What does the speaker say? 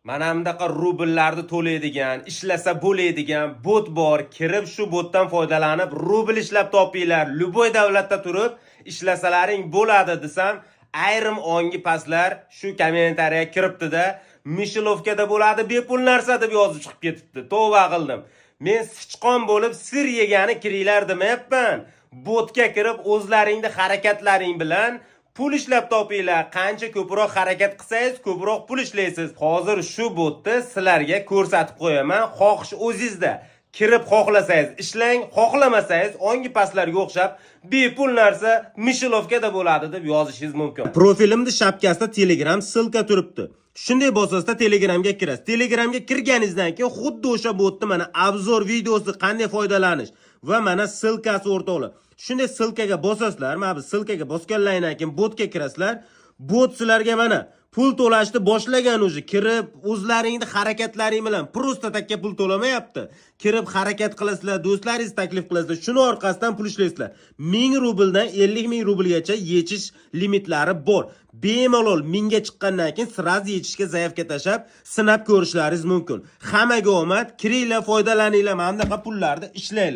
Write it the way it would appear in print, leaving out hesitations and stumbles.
Mana bunaqa rubllarni to'laydigan, ishlasa bo'ladigan bot bor. Kirib shu botdan foydalanib rubl ishlab topinglar. Luboy davlatda turib ishlasalaring bo'ladi desam, ayrim ongi paslar shu kommentariyaga kiribdi-da, Mishilovkada bo'ladi bepul narsa deb yozib chiqib ketibdi. Tavba qildim. Men sichqon bo'lib sir yegani kiringlar demayapman. Botga kirib o'zlaringni harakatlaring bilan pul ishlab topinglar. Qancha ko'proq harakat qilsangiz, ko'proq pul ishlaysiz. Hozir shu botni sizlarga ko'rsatib qo'yaman. Xohish o'zingizda. Kirib xohlasangiz ishlang, xohlamasangiz ongi paslarga o'xshab bepul narsa Mishilovkada bo'ladi deb yozishingiz mumkin. Profilimda shapkasida Telegram silka turibdi. Shunday bosasizda Telegramga kirasiz. Telegramga kirganingizdan keyin xuddi o'sha botni mana obzor videosi qanday foydalanish va mana silkasi o'rtoqlar. Shunday silkaga bosasizlar, mana bu silkaga bosganlardan keyin botga kirasizlar. Bot sizlarga mana pul to'lashni boshlagan o'zi. Kirib o'zlaringni harakatlaring bilan prosta takka pul to'lamayapti. Kirib harakat qilasizlar, do'stlaringiz taklif qilasizlar. Shuni orqasidan pul ishlaysizlar. 1000 rubldan 50 ming rublgacha yechish limitlari bor. Bemalol 1000 ga chiqqandan keyin sraz yechishga zaifga tashab, sinab ko'rishlaringiz mumkin. Hammaga omad, kiringlar, foydalaninglar, mana bunaqa pullarni ishlanglar.